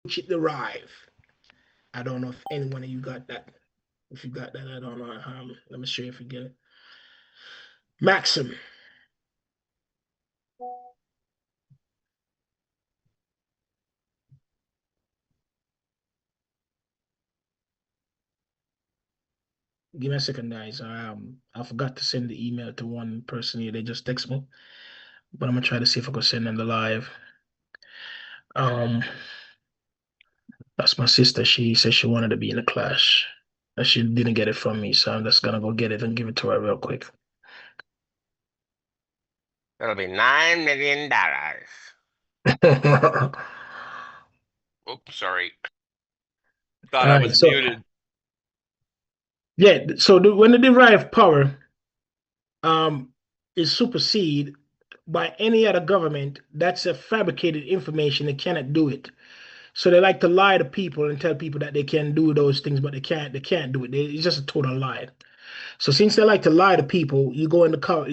which it derive. I don't know if any one of you got that. If you got that, I don't know. Let me show you if you get it. Maxim. Give me a second, guys. I forgot to send the email to one person here. They just text me, but I'm gonna try to see if I can send them the live. Um, that's my sister. She said she wanted to be in the class, and she didn't get it from me, so I'm just gonna go get it and give it to her real quick. It'll be $9 million. All Oops, sorry. Thought I right. was So muted. yeah. So when the derived power um is superseded by any other government, that's a fabricated information. They cannot do it. So they like to lie to people and tell people that they can do those things, but they can't. They can't do it. It's just a total lie. So since they like to lie to people, you go into court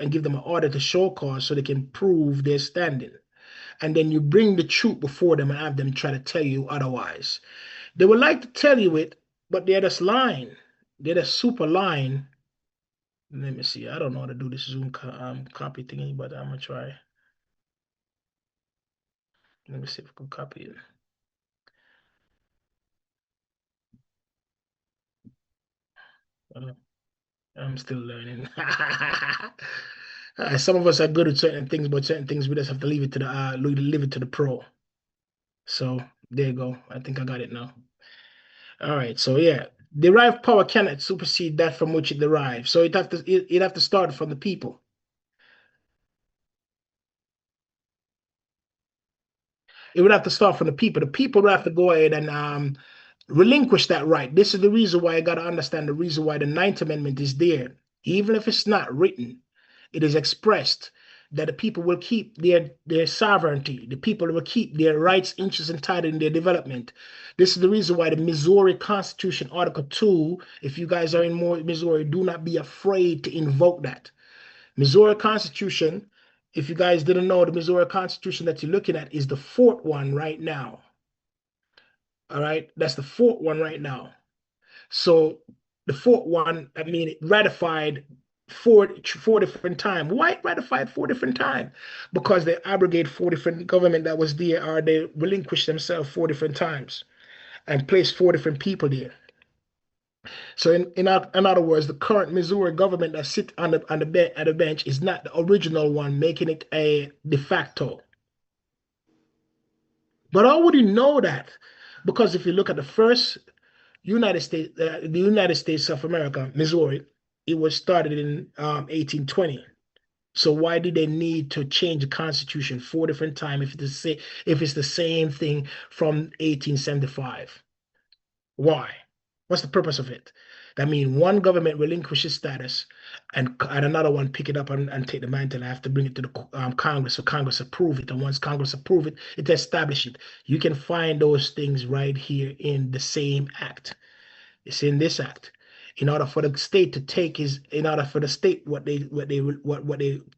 and give them an order to show cause so they can prove their standing, and then you bring the truth before them and have them try to tell you otherwise. They would like to tell you it, but they're just lying. They're just super lying. Let me see. I don't know how to do this Zoom copy thingy, but I'm gonna try. Let me see if I can copy it. Uh, I'm still learning. Some of us are good at certain things, but certain things we just have to leave it to the pro. So there you go. I think I got it now. All right. So yeah, derived power cannot supersede that from which it derives. So it have to start from the people. It would have to start from the people. The people would have to go ahead and relinquish that right. This is the reason why I got to understand the reason why the Ninth Amendment is there. Even if it's not written, it is expressed that the people will keep their sovereignty. The people will keep their rights, interests, and title in their development. This is the reason why the Missouri Constitution, Article 2, if you guys are in Missouri, do not be afraid to invoke that. Missouri Constitution, if you guys didn't know, the Missouri Constitution that you're looking at is the fourth one right now. All right, that's the fourth one right now. So the fourth one, I mean, it ratified four different times. Why it ratified four different times? Because they abrogate four different government that was there, or they relinquished themselves four different times and placed four different people there. So in other words, the current Missouri government that sit at the bench is not the original one, making it a de facto. But how would you know that? Because if you look at the first the United States of America, Missouri, it was started in 1820. So why did they need to change the Constitution four different times if it's the same thing from 1875? Why? What's the purpose of it? That means one government relinquishes status and another one pick it up and take the mantle and have to bring it to the Congress so Congress approve it. And once Congress approve it, it establish it. You can find those things right here in the same act. It's in this act. In order for the state to take his, in order for the state what they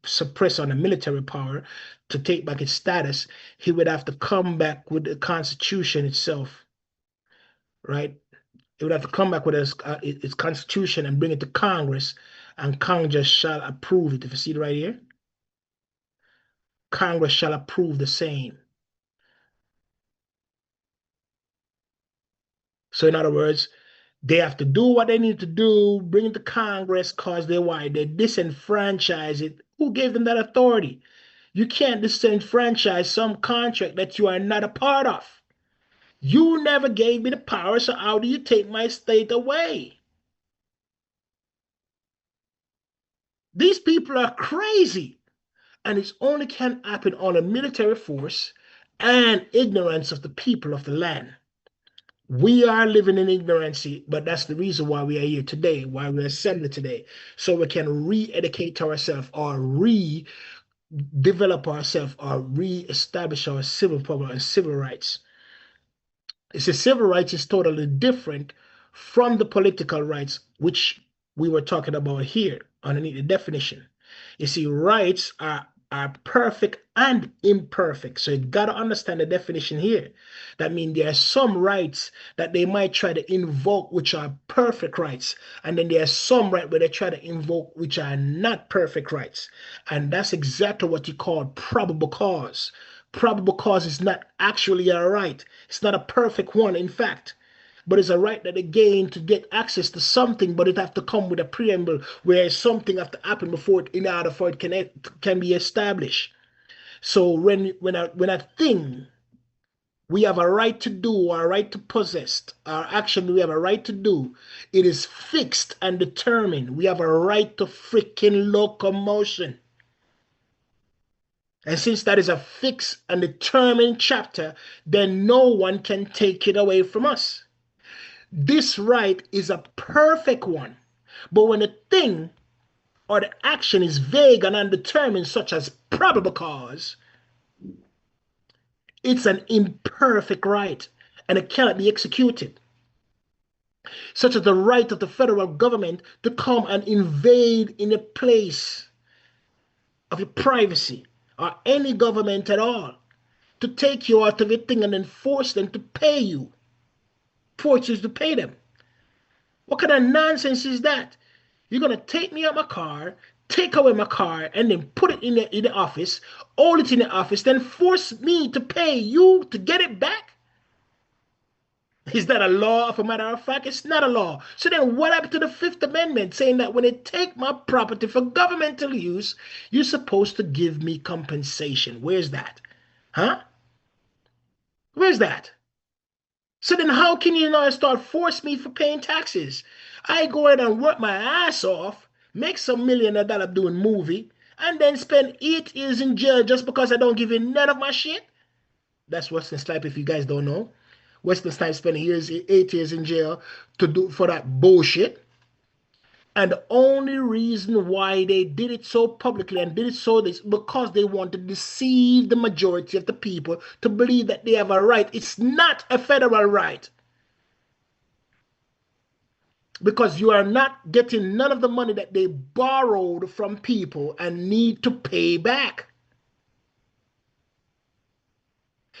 suppress on the military power to take back its status, he would have to come back with the Constitution itself, right? It would have to come back with its constitution and bring it to Congress, and Congress shall approve it. If you see it right here, Congress shall approve the same. So, in other words, they have to do what they need to do, bring it to Congress, cause they why they disenfranchise it. Who gave them that authority? You can't disenfranchise some contract that you are not a part of. You never gave me the power, so how do you take my state away? These people are crazy. And it only can happen on a military force and ignorance of the people of the land. We are living in ignorance, but that's the reason why we are here today, why we're assembled today, so we can re-educate ourselves or re-develop ourselves or re-establish our civil power and civil rights. It's a civil rights is totally different from the political rights, which we were talking about here underneath the definition. You see, rights are are perfect and imperfect. So you got to understand the definition here. That means there are some rights that they might try to invoke which are perfect rights. And then there are some rights where they try to invoke which are not perfect rights. And that's exactly what you call probable cause. Probable cause is not actually a right. It's not a perfect one, in fact, but it's a right that they gain to get access to something, but it have to come with a preamble where something have to happen before it, in order for it can be established. So when a thing we have a right to do or a right to possess, our action we have a right to do, it is fixed and determined. We have a right to freaking locomotion. And since that is a fixed and determined chapter, then no one can take it away from us. This right is a perfect one. But when a thing or the action is vague and undetermined, such as probable cause, it's an imperfect right and it cannot be executed, such as the right of the federal government to come and invade in a place of your privacy, or any government at all, to take you out of your thing and then force them to pay you, force you to pay them. What kind of nonsense is that? You're gonna take me out my car, take away my car, and then put it in the office, hold it in the office, then force me to pay you to get it back? Is that a law? Of a matter of fact, it's not a law. So then what happened to the Fifth Amendment saying that when they take my property for governmental use, you're supposed to give me compensation? Where's that? Huh? Where's that? So then how can you now start force me for paying taxes? I go ahead and work my ass off, make some $1 million doing movie, and then spend 8 years in jail just because I don't give you none of my shit? That's Western Snipe if you guys don't know. Western Snipe spent 8 years in jail to do for that bullshit. And the only reason why they did it so publicly and did it so this because they want to deceive the majority of the people to believe that they have a right. It's not a federal right, because you are not getting none of the money that they borrowed from people and need to pay back.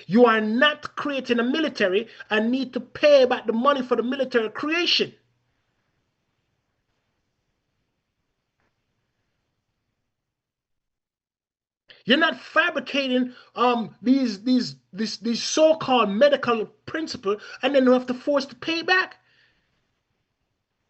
You are not creating a military and need to pay back the money for the military creation. You're not fabricating these so-called medical principle and then you have to force to pay back.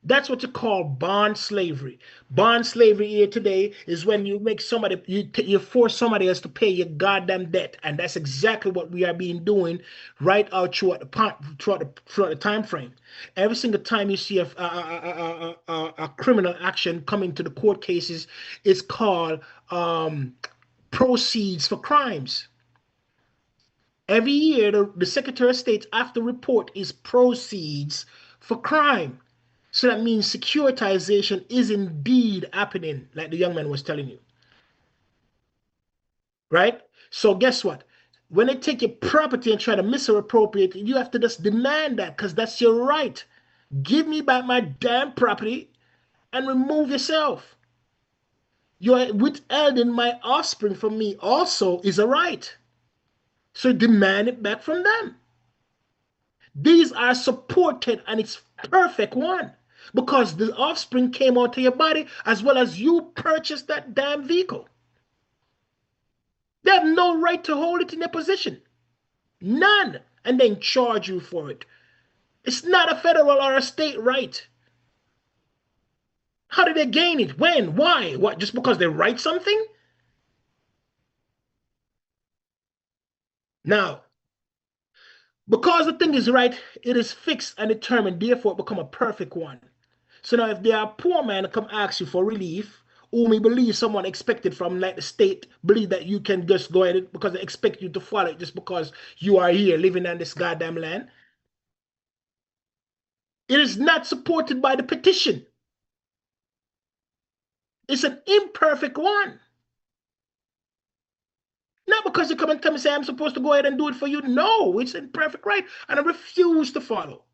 That's what you call bond slavery. Bond slavery here today is when you make somebody, you force somebody else to pay your goddamn debt, and that's exactly what we are being doing right out throughout the time frame. Every single time you see a criminal action coming to the court cases, it's called proceeds for crimes. Every year, the Secretary of State after report is proceeds for crime. So that means securitization is indeed happening, like the young man was telling you, right? So guess what? When they take your property and try to misappropriate it, you have to just demand that because that's your right. Give me back my damn property and remove yourself. You're withholding my offspring from me also is a right. So demand it back from them. These are supported and it's perfect one because the offspring came out of your body as well as you purchased that damn vehicle. They have no right to hold it in their possession. None. And then charge you for it. It's not a federal or a state right. How did they gain it? When? Why? What? Just because they write something? Now, because the thing is right, it is fixed and determined, therefore it become a perfect one. So now if there are poor man come ask you for relief, whom he believe someone expected from like the state, believe that you can just go ahead because they expect you to follow it just because you are here living on this goddamn land. It is not supported by the petition. It's an imperfect one. Not because you come and tell me, say, I'm supposed to go ahead and do it for you. No, it's imperfect right. And I refuse to follow.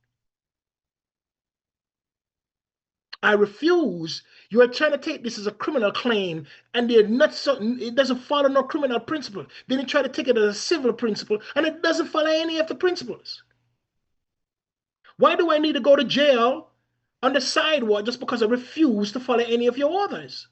I refuse. You are trying to take this as a criminal claim, and they're not so, it doesn't follow no criminal principle. Then you try to take it as a civil principle, and it doesn't follow any of the principles. Why do I need to go to jail on the sidewalk just because I refuse to follow any of your orders?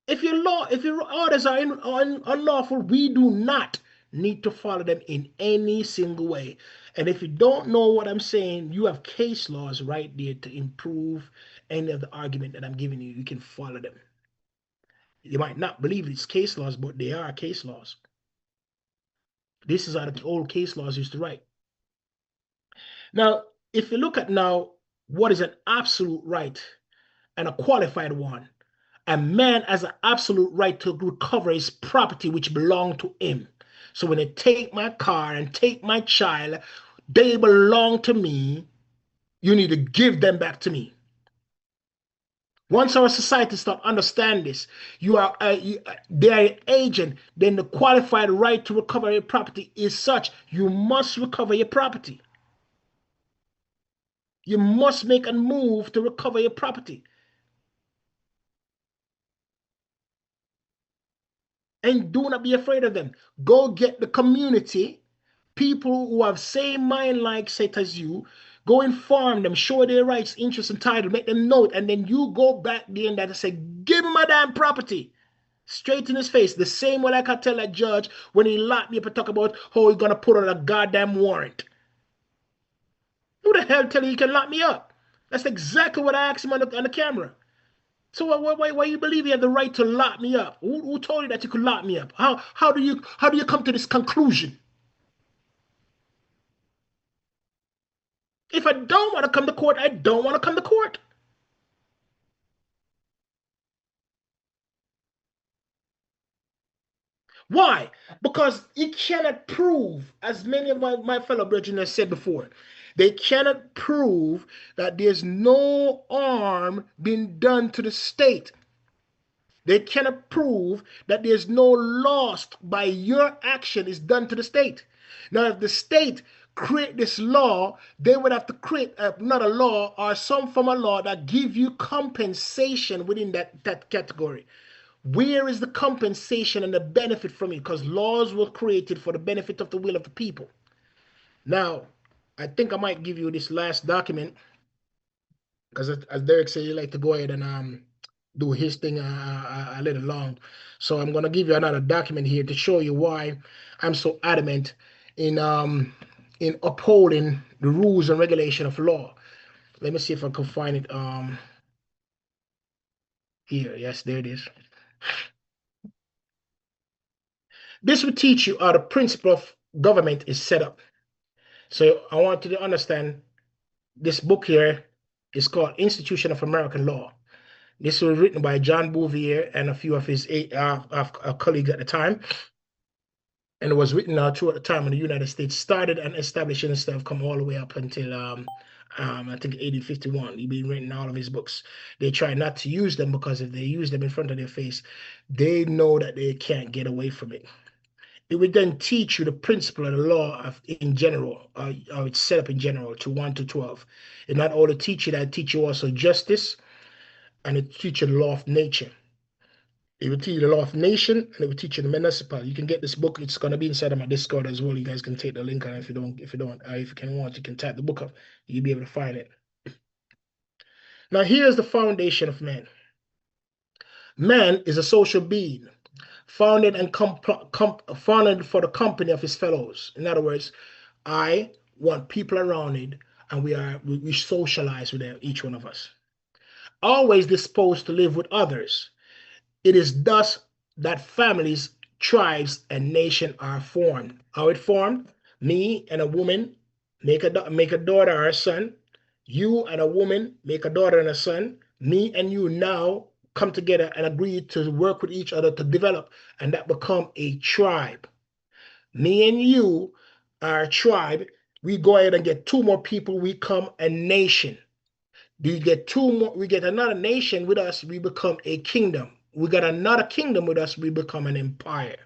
If your orders are unlawful, we do not need to follow them in any single way. And if you don't know what I'm saying, you have case laws right there to improve any of the argument that I'm giving you. You can follow them. You might not believe it's case laws, but they are case laws. This is how the old case laws used to write. Now, if you look at now what is an absolute right and a qualified one, a man has an absolute right to recover his property which belong to him. So when they take my car and take my child, they belong to me. You need to give them back to me. Once our society start understand this, they are an agent. Then the qualified right to recover your property is such you must recover your property. You must make a move to recover your property, and do not be afraid of them. Go get the community people who have same mind like set as you. Go inform them, show their rights, interests, and title, make them know it, and then you go back there and that and say, give him my damn property. Straight in his face. The same way like I tell that judge when he locked me up and talk about how he's gonna put on a goddamn warrant. Who the hell tell you he can lock me up? That's exactly what I asked him on the camera. So why you believe you have the right to lock me up? Who told you that you could lock me up? How do you come to this conclusion? If I don't want to come to court, I don't want to come to court. Why? Because he cannot prove, as many of my fellow brethren have said before, they cannot prove that there's no harm being done to the state. They cannot prove that there's no loss by your action is done to the state. Now, if the state create this law, they would have to create another law or some form of law that give you compensation within that category. Where is the compensation and the benefit from it? Because laws were created for the benefit of the will of the people. Now, I think I might give you this last document because, as Derek said, he like to go ahead and do his thing a little long. So I'm gonna give you another document here to show you why I'm so adamant in um in upholding the rules and regulation of law. Let me see if I can find it here. Yes, there it is. This will teach you how the principle of government is set up. So I want you to understand this book here is called Institution of American Law. This was written by John Bouvier and a few of his colleagues at the time. And it was written throughout the time when the United States started and establishing itself, come all the way up until I think 1851. He's been written all of his books. They try not to use them because if they use them in front of their face, they know that they can't get away from it. It would then teach you the principle of the law in general, how it's set up in general, to 1 to 12. It not only teach you that, teach you also justice, and it teach you the law of nature. It will teach you the law of nation, and it will teach you the municipal. You can get this book. It's gonna be inside of my Discord as well. You guys can take the link, and if you can want, you can type the book up. You'll be able to find it. Now, here's the foundation of man. Man is a social being, founded and founded for the company of his fellows. In other words, I want people around it, and we socialize with them, each one of us. Always disposed to live with others. It is thus that families, tribes, and nation are formed. How it formed? Me and a woman make a daughter or a son. You and a woman make a daughter and a son. Me and you now come together and agree to work with each other to develop, and that become a tribe. Me and you are a tribe. We go ahead and get two more people, we come a nation. We get two more, we get another nation with us, we become a kingdom. We got another kingdom with us, we become an empire.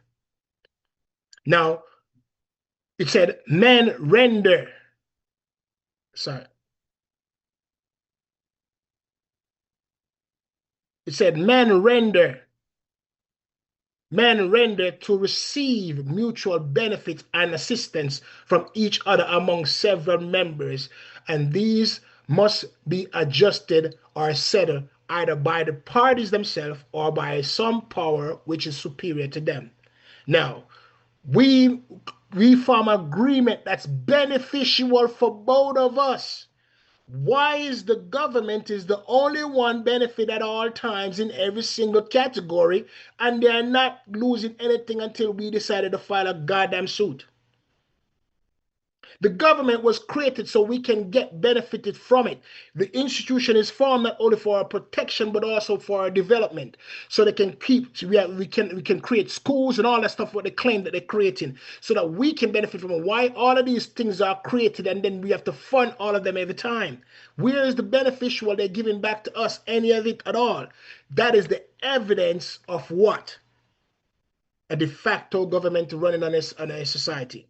Now, it said, men render. Sorry. It said, men render to receive mutual benefit and assistance from each other among several members, and these must be adjusted or settled either by the parties themselves or by some power which is superior to them. Now, we we form agreement that's beneficial for both of us. Why is the government is the only one benefit at all times in every single category, and they're not losing anything until we decided to file a goddamn suit? The government was created so we can get benefited from it. The institution is formed not only for our protection but also for our development. So they can keep, so we can create schools and all that stuff what they claim that they're creating, so that we can benefit from it. Why all of these things are created and then we have to fund all of them every time? Where is the beneficial they're giving back to us any of it at all? That is the evidence of what? A de facto government running on a society,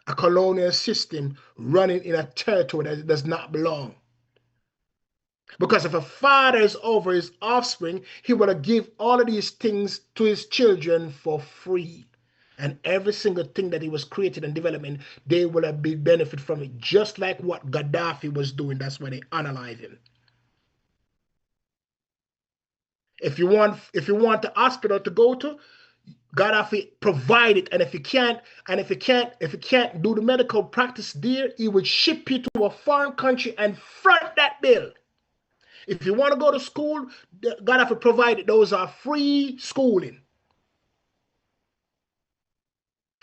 a colonial system running in a territory that does not belong. Because if a father is over his offspring, he will give all of these things to his children for free. And every single thing that he was creating and developing, they will have been benefit from it, just like what Gaddafi was doing. That's why they analyze him. If you want the hospital to go to, Gaddafi provide it, and if you can't do the medical practice there, he would ship you to a foreign country and front that bill. If you want to go to school, Gaddafi provided those are free schooling.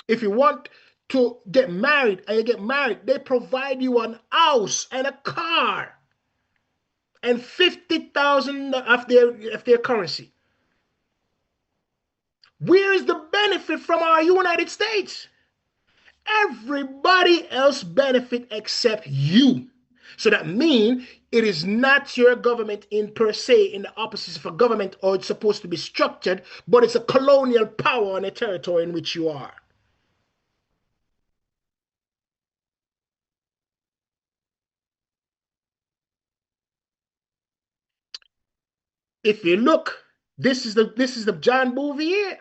If you want to get married and you get married, they provide you an house and a car and 50,000 of their currency. Where is the benefit from our United States? Everybody else benefit except you. So that means it is not your government in per se in the opposite of a government or it's supposed to be structured, but it's a colonial power on a territory in which you are. If you look, this is the John Bouvier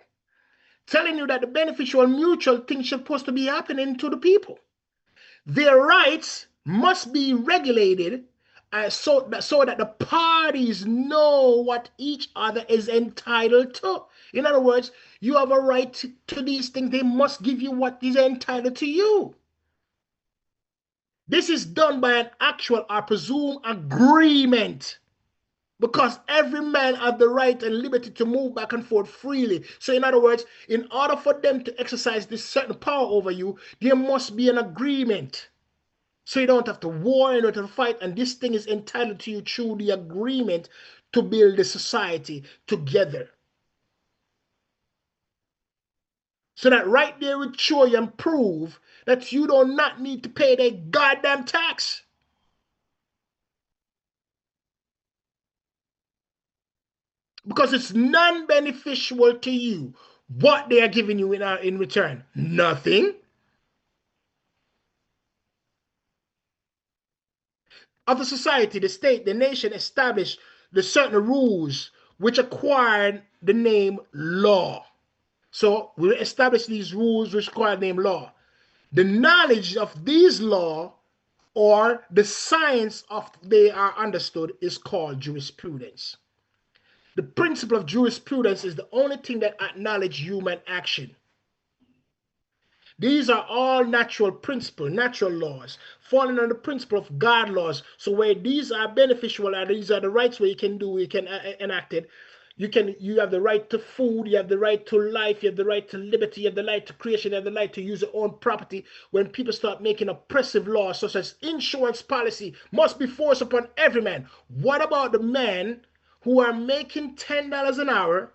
telling you that the beneficial mutual thing is supposed to be happening to the people. Their rights must be regulated so that the parties know what each other is entitled to. In other words, you have a right to these things. They must give you what is entitled to you. This is done by an actual or presumed agreement, because every man has the right and liberty to move back and forth freely. So, in other words, in order for them to exercise this certain power over you, there must be an agreement. So you don't have to war and to fight, and this thing is entitled to you through the agreement to build the society together. So that right there would show you and prove that you do not need to pay that goddamn tax. Because it's non-beneficial to you. What they are giving you in return? Nothing. Of the society, the state, the nation established the certain rules which acquired the name law. So we establish these rules which require name law. The knowledge of these law or the science of they are understood is called jurisprudence. The principle of jurisprudence is the only thing that acknowledges human action. These are all natural principles, natural laws, falling on the principle of God laws. So where these are beneficial, and these are the rights where you can enact it. You have the right to food, you have the right to life, you have the right to liberty, you have the right to creation, you have the right to use your own property. When people start making oppressive laws, such as insurance policy must be forced upon every man. What about the men who are making $10 an hour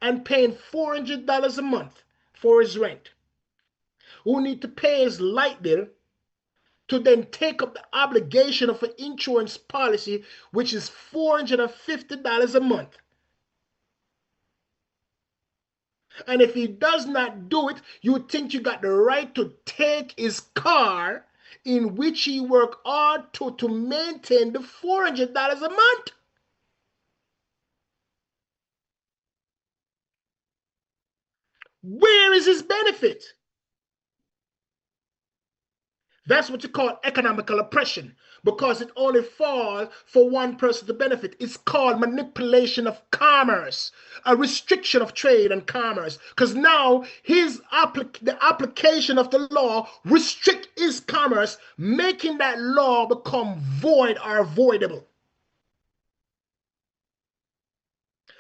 and paying $400 a month for his rent, who need to pay his light bill to then take up the obligation of an insurance policy, which is $450 a month? And if he does not do it, you think you got the right to take his car in which he worked hard to maintain the $400 a month. Where is his benefit? That's what you call economical oppression because it only falls for one person to benefit. It's called manipulation of commerce, a restriction of trade and commerce. Because now the application of the law restrict his commerce, making that law become void or avoidable.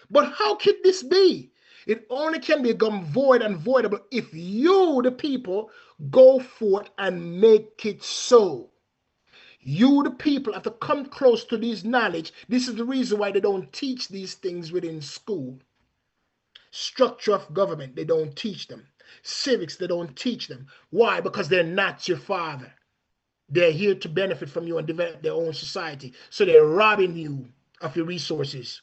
But how could this be? It only can become void and voidable if you, the people, go forth and make it so. You, the people, have to come close to this knowledge. This is the reason why they don't teach these things within school. Structure of government, they don't teach them. Civics, they don't teach them. Why? Because they're not your father. They're here to benefit from you and develop their own society. So they're robbing you of your resources.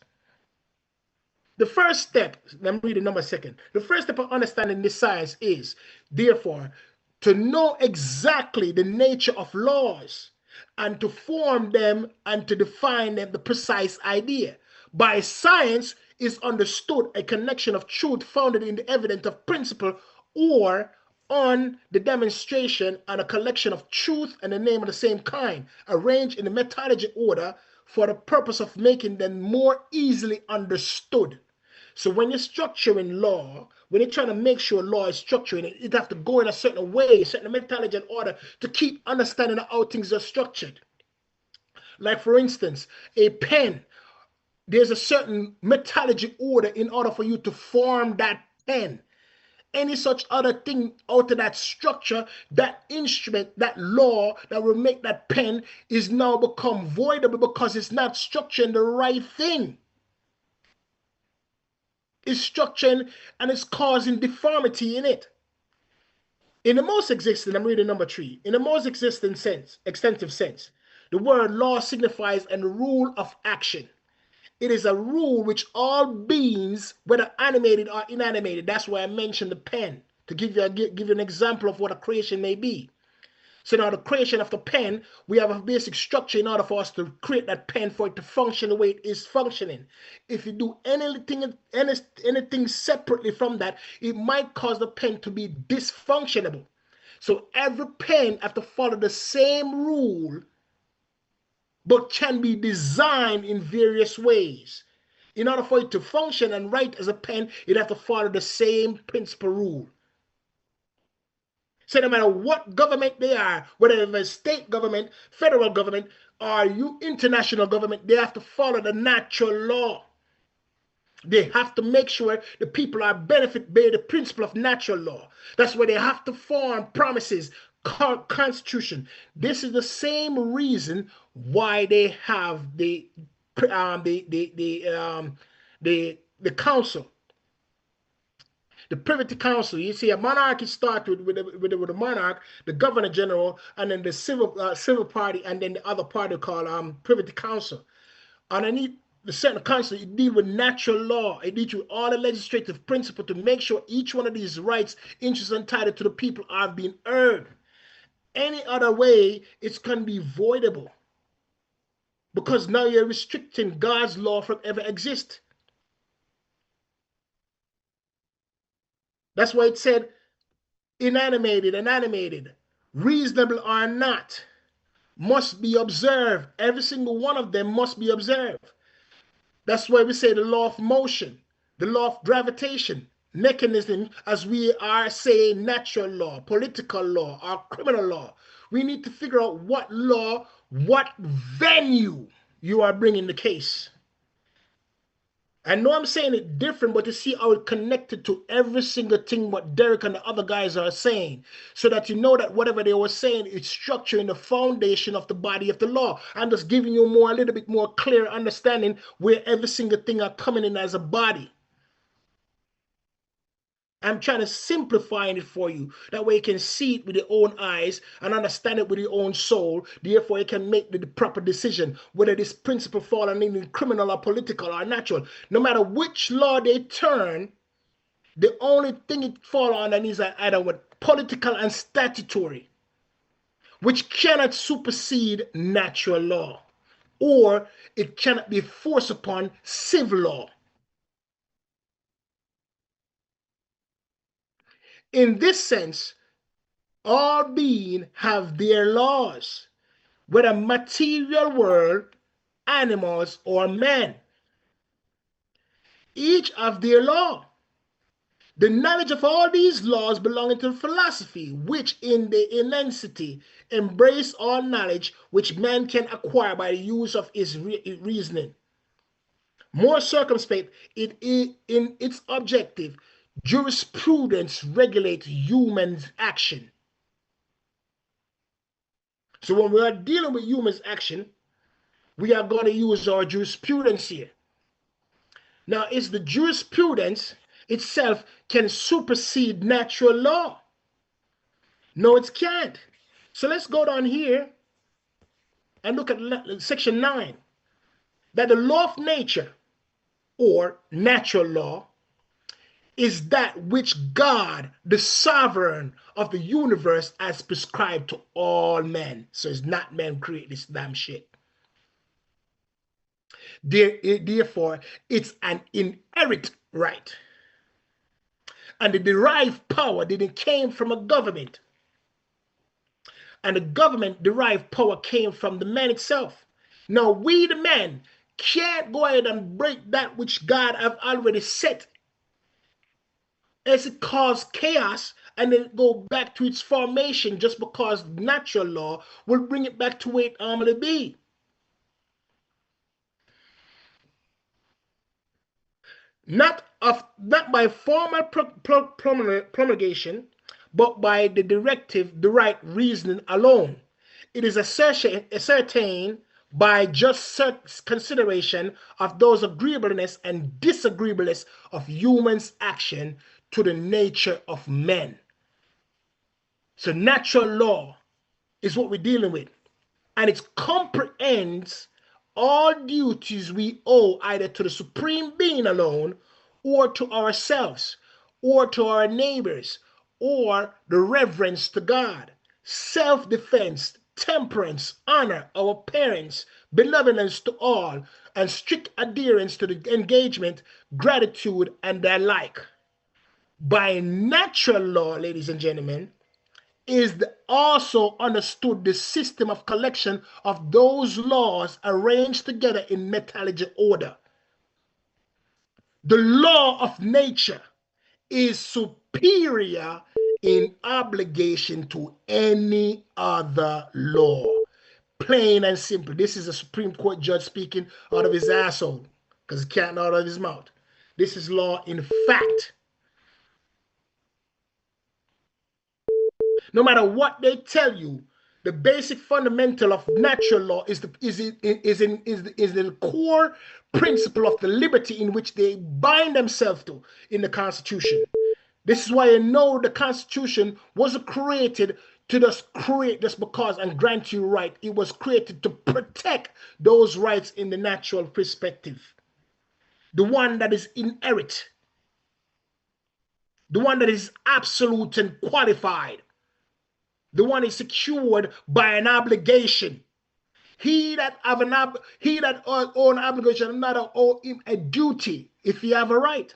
The first step, I'm reading number second. The first step of understanding this science is, therefore, to know exactly the nature of laws and to form them and to define them, the precise idea. By science is understood a connection of truth founded in the evidence of principle or on the demonstration and a collection of truth and the name of the same kind, arranged in the methodology order for the purpose of making them more easily understood. So when you're structuring law, when you're trying to make sure law is structuring it, it have to go in a certain way, a certain methodology and order to keep understanding how things are structured. Like for instance, a pen, there's a certain methodology order in order for you to form that pen. Any such other thing out of that structure, that instrument, that law that will make that pen is now become voidable because it's not structuring the right thing. It's structuring and it's causing deformity in it. In the most existing, I'm reading number three. In the most existing sense, extensive sense, the word law signifies a rule of action. It is a rule which all beings, whether animated or inanimated, that's why I mentioned the pen to give you an example of what a creation may be. So now the creation of the pen, we have a basic structure in order for us to create that pen for it to function the way it is functioning. If you do anything separately from that, it might cause the pen to be dysfunctionable. So every pen have to follow the same rule, but can be designed in various ways. In order for it to function and write as a pen, it have to follow the same principal rule. So no matter what government they are, whether it's state government, federal government, or you international government, they have to follow the natural law. They have to make sure the people are benefited by the principle of natural law. That's why they have to form promises, constitution. This is the same reason why they have the council. The privy council, you see, a monarchy starts with the monarch, the governor general, and then the civil party, and then the other party called privy council. Underneath the certain council, it deals with natural law. It deals with all the legislative principle to make sure each one of these rights, interests, and titles to the people are being earned. Any other way, it's going to be voidable because now you're restricting God's law from ever exist. That's why it said inanimated and animated, reasonable or not, must be observed. Every single one of them must be observed. That's why we say the law of motion, the law of gravitation, mechanism, as we are saying natural law, political law, or criminal law. We need to figure out what law, what venue you are bringing the case. I know I'm saying it different, but you see how it connected to every single thing what Derrick and the other guys are saying, so that you know that whatever they were saying, it's structuring the foundation of the body of the law. I'm just giving you a little bit more clear understanding where every single thing are coming in as a body. I'm trying to simplify it for you. That way you can see it with your own eyes and understand it with your own soul. Therefore, you can make the proper decision whether this principle fall in criminal or political or natural. No matter which law they turn, the only thing it fall under is either with political and statutory, which cannot supersede natural law, or it cannot be forced upon civil law. In this sense, all beings have their laws, whether material world, animals, or men. Each have their law. The knowledge of all these laws belonging to philosophy, which in the immensity embrace all knowledge which man can acquire by the use of his reasoning. More circumspect, in its objective, jurisprudence regulates humans' action. So when we are dealing with humans' action, we are going to use our jurisprudence here. Now, is the jurisprudence itself can supersede natural law? No, it can't. So let's go down here and look at section 9. That the law of nature, or natural law, is that which God, the sovereign of the universe, has prescribed to all men. So it's not men create this damn shit. Therefore, it's an inherent right. And the derived power didn't came from a government. And the government derived power came from the man itself. Now we the men can't go ahead and break that which God have already set, as it cause chaos and then go back to its formation just because natural law will bring it back to where it normally be. Not by formal promulgation, but by the directive, the right reasoning alone. It is ascertained by just consideration of those agreeableness and disagreeableness of humans' action to the nature of men. So natural law is what we're dealing with, and it comprehends all duties we owe either to the supreme being alone, or to ourselves, or to our neighbors, or the reverence to God, self-defense, temperance, honor our parents, benevolence to all, and strict adherence to the engagement, gratitude, and the like. By natural law, ladies and gentlemen, is also understood the system of collection of those laws arranged together in metallurgy order. The law of nature is superior in obligation to any other law. Plain and simple. This is a Supreme Court judge speaking out of his asshole, because it can't out of his mouth. This is law in fact. No matter what they tell you, the basic fundamental of natural law is the core principle of the liberty in which they bind themselves to in the Constitution. This is why you know the Constitution wasn't created to just create just because and grant you right. It was created to protect those rights in the natural perspective. The one that is inherent, the one that is absolute and qualified, the one is secured by an obligation. He that own obligation, another owe him a duty if he have a right.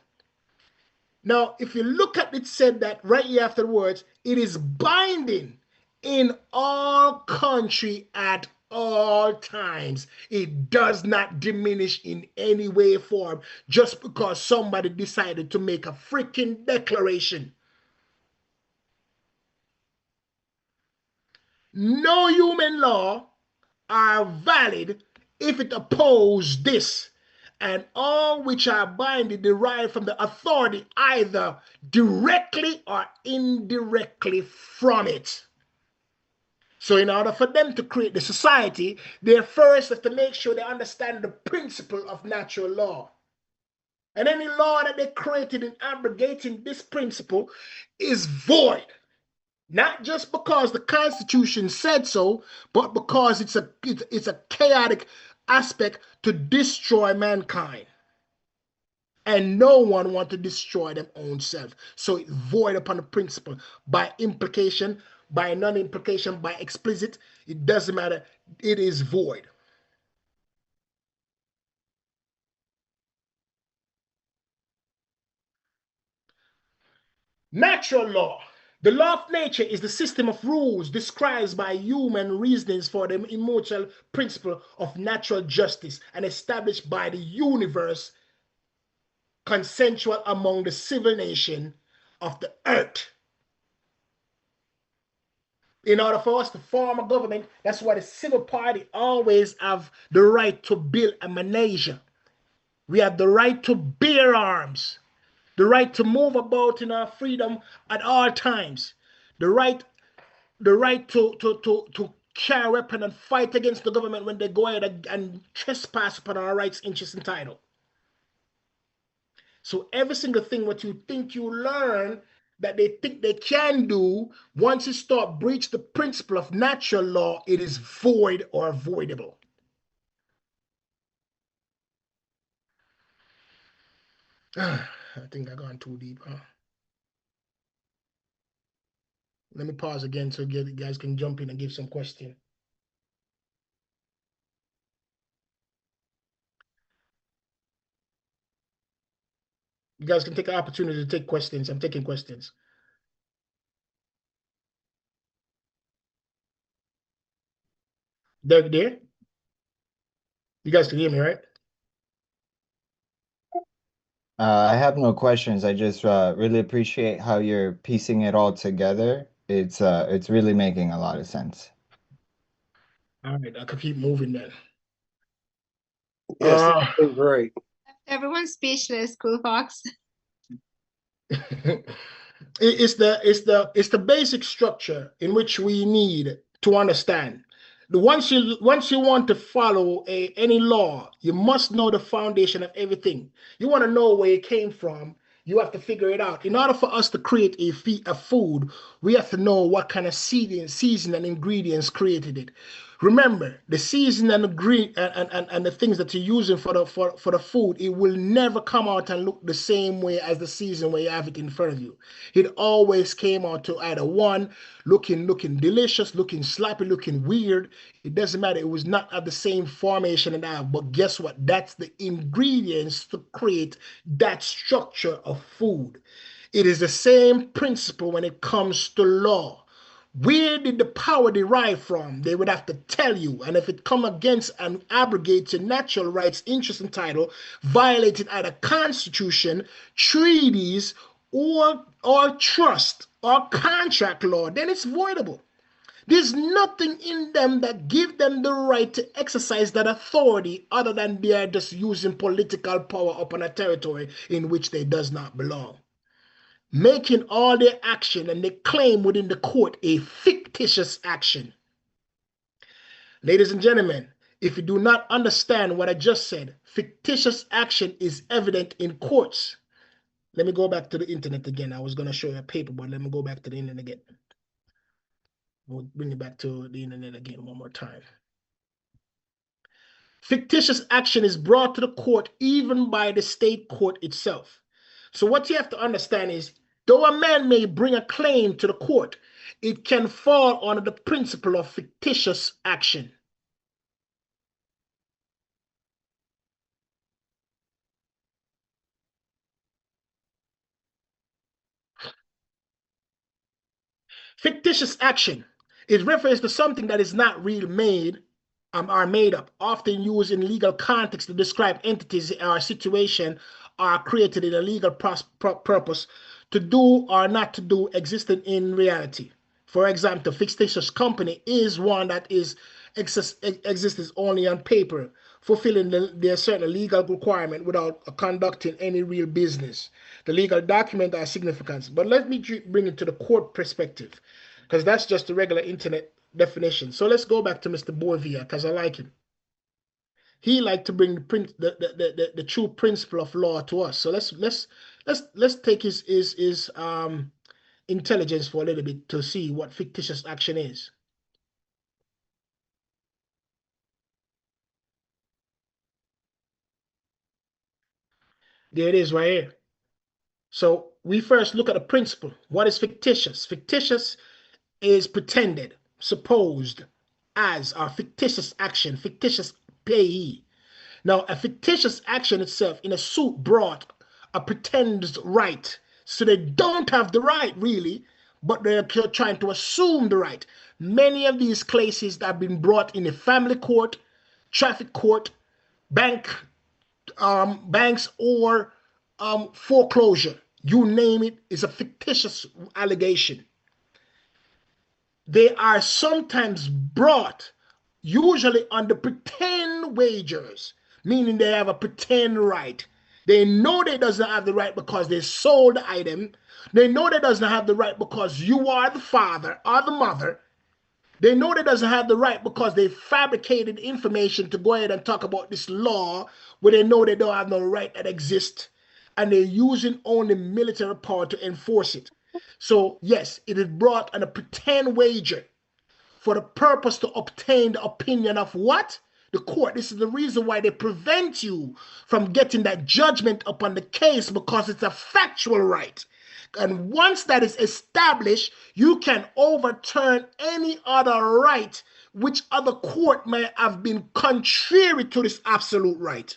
Now, if you look at it, said that right here afterwards, it is binding in all country at all times. It does not diminish in any way or form just because somebody decided to make a freaking declaration. No human law are valid if it oppose this, and all which are binding derive from the authority either directly or indirectly from it. So in order for them to create the society, they first have to make sure they understand the principle of natural law. And any law that they created in abrogating this principle is void. Not just because the Constitution said so, but because it's a chaotic aspect to destroy mankind. And no one wants to destroy their own self. So it void upon the principle. By implication, by non-implication, by explicit, it doesn't matter. It is void. Natural law. The law of nature is the system of rules described by human reasonings for the immortal principle of natural justice and established by the universe consensual among the civil nation of the earth. In order for us to form a government, that's why the civil party always have the right to build a menagerie. We have the right to bear arms, the right to move about in our freedom at all times, the right, the right to carry a weapon and fight against the government when they go ahead and trespass upon our rights, interests, and title. So every single thing what you think you learn that they think they can do, once you start breach the principle of natural law, it is void or avoidable. I think I gone too deep, huh? Let me pause again so you guys can jump in and give some question. You guys can take an opportunity to take questions. I'm taking questions. There? You guys can hear me, right? I have no questions. I just really appreciate how you're piecing it all together. It's really making a lot of sense. All right, I can keep moving then. Yes, Uh, that's great. Everyone's speechless, Cool Fox. it's the basic structure in which we need to understand. Once you want to follow any law, you must know the foundation of everything. You want to know where it came from. You have to figure it out. In order for us to create a food, we have to know what kind of season and ingredients created it. Remember, the season and the things that you're using for the food, it will never come out and look the same way as the season where you have it in front of you. It always came out to either one looking delicious, looking sloppy, looking weird. It doesn't matter. It was not at the same formation and that. But guess what? That's the ingredients to create that structure of food. It is the same principle when it comes to law. Where did the power derive from? They would have to tell you. And if it come against and abrogates your natural rights, interest, and title, violated either constitution, treaties, or trust or contract law, then it's voidable. There's nothing in them that give them the right to exercise that authority other than they are just using political power upon a territory in which they does not belong, making all their action and their claim within the court a fictitious action. Ladies and gentlemen, if you do not understand what I just said, fictitious action is evident in courts. Let me go back to the internet again. I was going to show you a paper, but let me go back to the internet again. We'll bring it back to the internet again one more time. Fictitious action is brought to the court even by the state court itself. So what you have to understand is, though a man may bring a claim to the court, it can fall under the principle of fictitious action. Fictitious action is reference to something that is not really made are made up, often used in legal context to describe entities or situation are created in a legal purpose to do or not to do existing in reality. For example, fictitious company is one that exists only on paper, fulfilling their certain legal requirement without conducting any real business. The legal document are significant, but let me bring it to the court perspective, because that's just the regular internet definition. So let's go back to Mr. Boivia, because I like him. He liked to bring the true principle of law to us. So let's take his intelligence for a little bit to see what fictitious action is. There it is right here. So we first look at the principle. What is fictitious? Fictitious is pretended, supposed, as, or fictitious action, fictitious payee. Now, a fictitious action itself in a suit brought a pretended right So they don't have the right, really, but they're trying to assume the right. Many of these cases have been brought in a family court, traffic court, banks, or foreclosure. You name it, is a fictitious allegation. They are sometimes brought usually under pretend wagers, meaning they have a pretend right. They know they doesn't have the right because they sold the item. They know they doesn't have the right because you are the father or the mother. They know they doesn't have the right because they fabricated information to go ahead and talk about this law where they know they don't have no right that exists, and they're using only military power to enforce it. So yes, it is brought on a pretend wager for the purpose to obtain the opinion of what? The court. This is the reason why they prevent you from getting that judgment upon the case, because it's a factual right. And once that is established, you can overturn any other right which other court may have been contrary to this absolute right.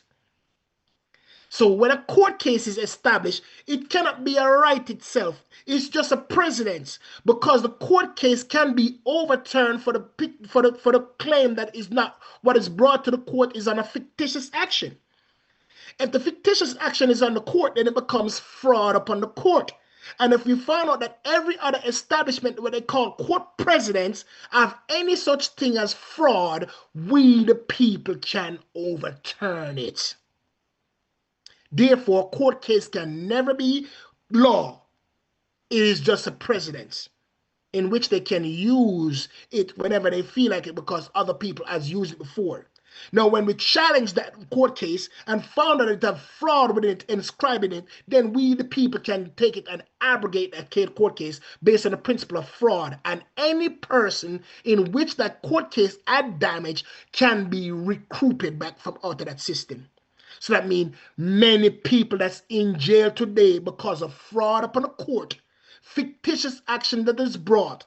So when a court case is established, it cannot be a right itself. It's just a precedence, because the court case can be overturned for the claim that is not what is brought to the court is on a fictitious action. If the fictitious action is on the court, then it becomes fraud upon the court. And if we find out that every other establishment, what they call court precedents, have any such thing as fraud, we the people can overturn it. Therefore, a court case can never be law. It is just a precedence in which they can use it whenever they feel like it, because other people has used it before. Now, when we challenge that court case and found that it had fraud within it, inscribing it, then we, the people, can take it and abrogate that court case based on the principle of fraud. And any person in which that court case had damage can be recouped back from out of that system. So that means many people that's in jail today because of fraud upon a court, fictitious action that is brought,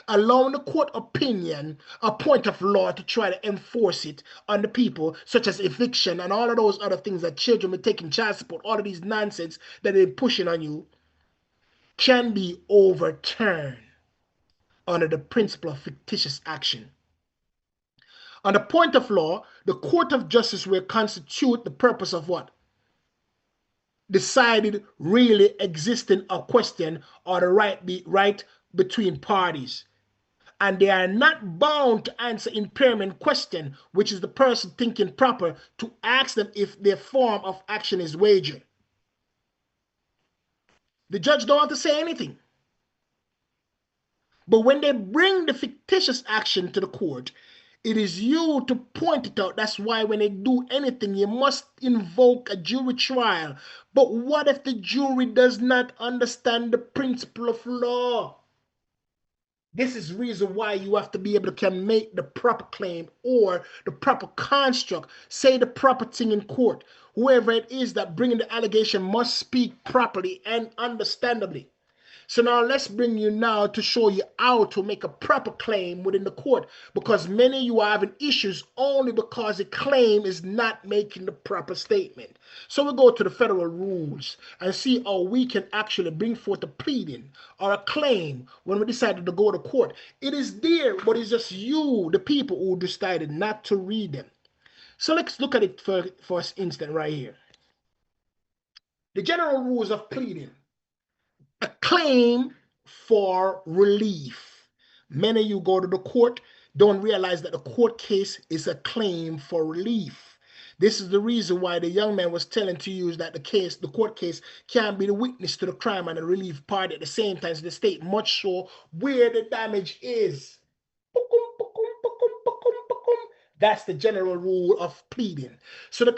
allowing the court opinion, a point of law to try to enforce it on the people, such as eviction and all of those other things that children be taking child support, all of these nonsense that they're pushing on you, can be overturned under the principle of fictitious action. On the point of law, the court of justice will constitute the purpose of what? Decided really existing a question or the right between parties. And they are not bound to answer impairment question, which is the person thinking proper to ask them if their form of action is wager. The judge don't have to say anything. But when they bring the fictitious action to the court, it is you to point it out. That's why when they do anything, you must invoke a jury trial. But what if the jury does not understand the principle of law? This is the reason why you have to be able to make the proper claim or the proper construct, say the proper thing in court. Whoever it is that bringing the allegation must speak properly and understandably. So now let's bring you now to show you how to make a proper claim within the court, because many of you are having issues only because the claim is not making the proper statement. So we go to the federal rules and see how we can actually bring forth a pleading or a claim when we decided to go to court. It is there, but it's just you, the people, who decided not to read them. So let's look at it for instance right here. The general rules of pleading. A claim for relief. Many of you go to the court, don't realize that the court case is a claim for relief. This is the reason why the young man was telling to you that the court case can be the witness to the crime and the relief party at the same time, so the state must show where the damage is. That's the general rule of pleading. So the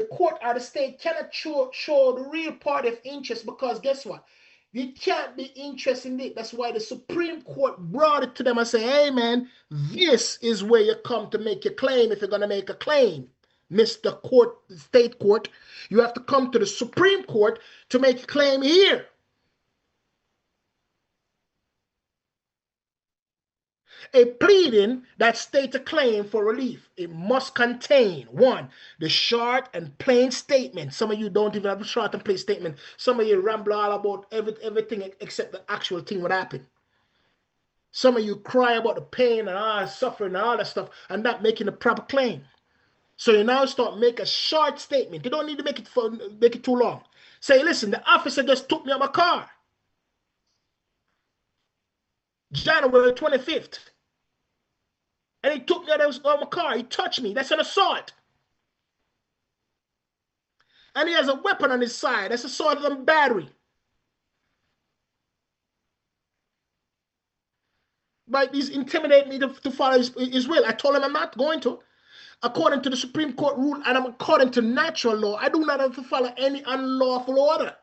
court or the state cannot show the real party of interest, because guess what? You can't be interested in it. That's why the Supreme Court brought it to them and say, hey man, this is where you come to make your claim if you're going to make a claim. Mr. Court, State Court, you have to come to the Supreme Court to make a claim here. A pleading that states a claim for relief, it must contain one, the short and plain statement. Some of you don't even have a short and plain statement. Some of you ramble all about everything except the actual thing what happened. Some of you cry about the pain and all suffering and all that stuff and not making a proper claim. So you now start make a short statement. You don't need to make it too long. Say, listen, the officer just took me out my car. January 25th. And he took me out of my car. He touched me. That's an assault. And he has a weapon on his side. That's assault and battery. But he's intimidating me to follow his will. I told him I'm not going to. According to the Supreme Court rule and I'm according to natural law, I do not have to follow any unlawful order.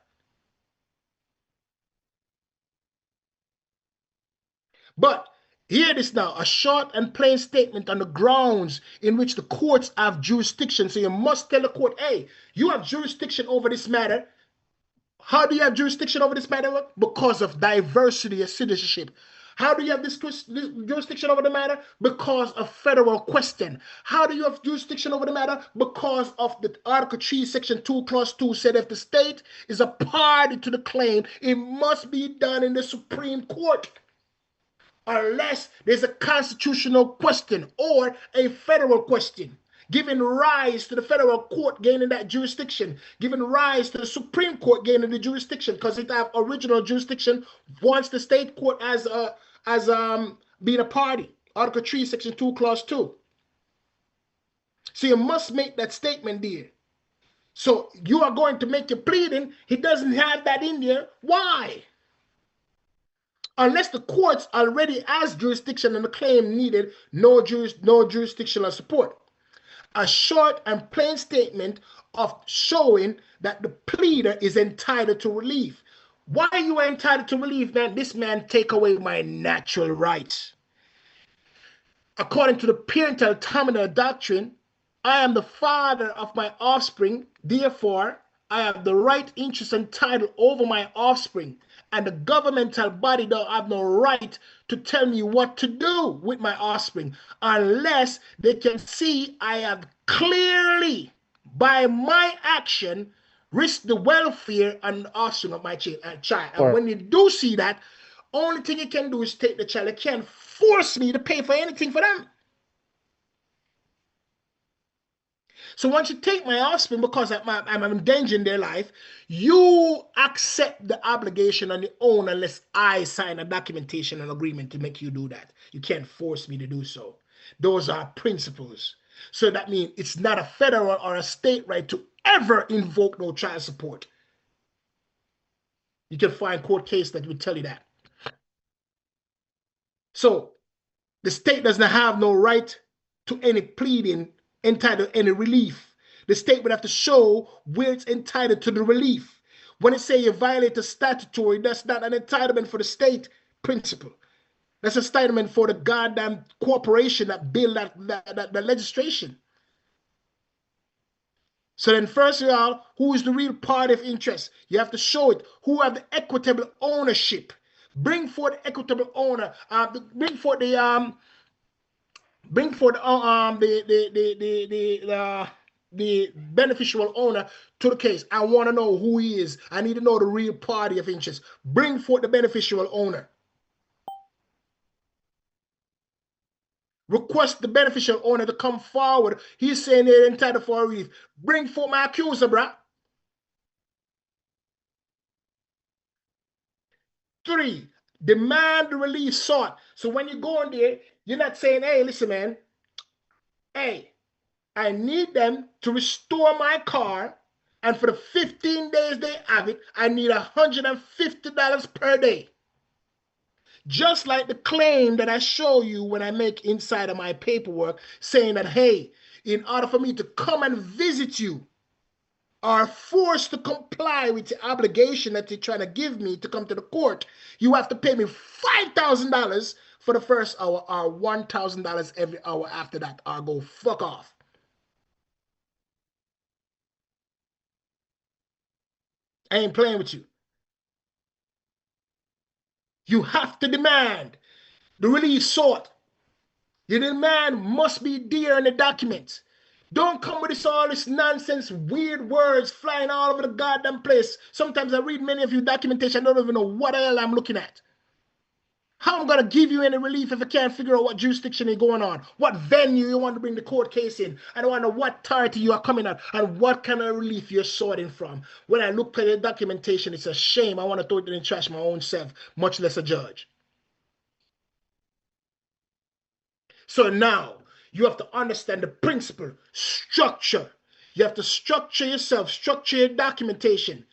But hear this now, a short and plain statement on the grounds in which the courts have jurisdiction. So you must tell the court, hey, you have jurisdiction over this matter. How do you have jurisdiction over this matter? Because of diversity of citizenship. How do you have this jurisdiction over the matter? Because of federal question. How do you have jurisdiction over the matter? Because of the Article 3, Section 2, Clause 2 said if the state is a party to the claim, it must be done in the Supreme Court. Unless there's a constitutional question or a federal question, giving rise to the federal court gaining that jurisdiction, giving rise to the Supreme Court gaining the jurisdiction, because it have original jurisdiction once the state court has being a party. Article 3, Section 2, Clause 2. So you must make that statement there. So you are going to make your pleading. He doesn't have that in there. Why? Unless the courts already has jurisdiction and the claim needed no jurisdictional support. A short and plain statement of showing that the pleader is entitled to relief. Why are you entitled to relief, man? This man take away my natural rights. According to the parental terminal doctrine, I am the father of my offspring. Therefore, I have the right, interest, and title over my offspring. And the governmental body don't have no right to tell me what to do with my offspring unless they can see I have clearly, by my action, risked the welfare and the offspring of my child. And when you do see that, only thing you can do is take the child. You can't force me to pay for anything for them. So once you take my offspring because I'm endangering their life, you accept the obligation on your own unless I sign a documentation and agreement to make you do that. You can't force me to do so. Those are principles. So that means it's not a federal or a state right to ever invoke no child support. You can find court case that will tell you that. So the state does not have no right to any pleading entitled any relief. The state would have to show where it's entitled to the relief. When it say you violate the statutory, that's not an entitlement for the state principle. That's an entitlement for the goddamn corporation that built that legislation. So then first of all, who is the real party of interest? You have to show it. Who have the equitable ownership? Bring forth the equitable owner. Bring forth the beneficial owner to the case. I want to know who he is. I need to know the real party of interest. Bring forth the beneficial owner. Request the beneficial owner to come forward. He's saying they're entitled for a relief. Bring forth my accuser, bruh. 3, demand the relief sought. So when you go in there, you're not saying, hey, listen, man. Hey, I need them to restore my car. And for the 15 days they have it, I need $150 per day. Just like the claim that I show you when I make inside of my paperwork saying that, hey, in order for me to come and visit you, are forced to comply with the obligation that you're trying to give me to come to the court, you have to pay me $5,000 for the first hour or $1,000 every hour after that, or go fuck off. I ain't playing with you. You have to demand the relief sought. Your demand must be there in the document. Don't come with all this nonsense, weird words flying all over the goddamn place. Sometimes I read many of your documentation, I don't even know what the hell I'm looking at. How I'm going to give you any relief if I can't figure out what jurisdiction is going on, what venue you want to bring the court case in, and I want to know what authority you are coming at, and what kind of relief you're sorting from. When I look at the documentation, it's a shame. I want to throw it in the trash my own self, much less a judge. So now you have to understand the principle, structure. You have to structure yourself, structure your documentation.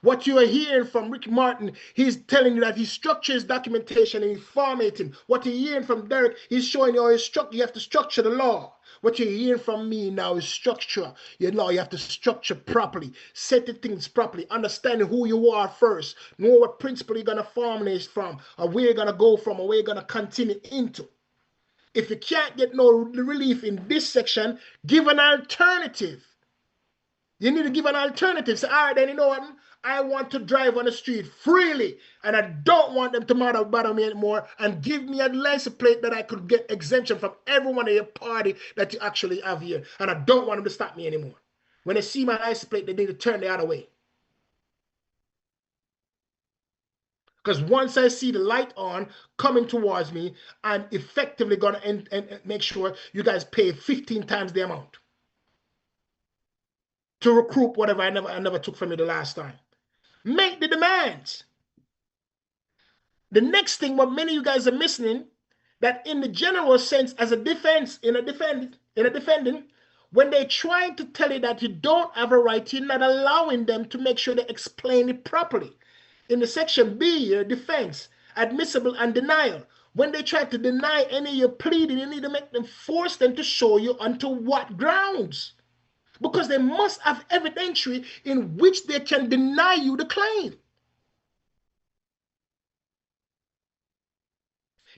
What you are hearing from Rick Martin, he's telling you that he structures his documentation and he's formatting. What you're hearing from Derrick, he's showing you how you have to structure the law. What you're hearing from me now is structure. Your law, you have to structure properly, set the things properly, understanding who you are first, know what principle you're going to formulate from, or where you're going to go from, or where you're going to continue into. If you can't get no relief in this section, give an alternative. You need to give an alternative. Say, all right, then you know what? I want to drive on the street freely, and I don't want them to bother me anymore, and give me a license plate that I could get exemption from every one of your party that you actually have here, and I don't want them to stop me anymore. When they see my license plate, they need to turn the other way. Because once I see the light on coming towards me, I'm effectively going to and make sure you guys pay 15 times the amount to recoup whatever I never took from you the last time. Make the demands. The next thing, what many of you guys are missing, that in the general sense, as a defense, in a defending, when they're trying to tell you that you don't have a right, you're not allowing them to make sure they explain it properly. In the section B, your defense, admissible and denial. When they try to deny any of your pleading, you need to make them force them to show you onto what grounds. Because they must have evidentiary in which they can deny you the claim.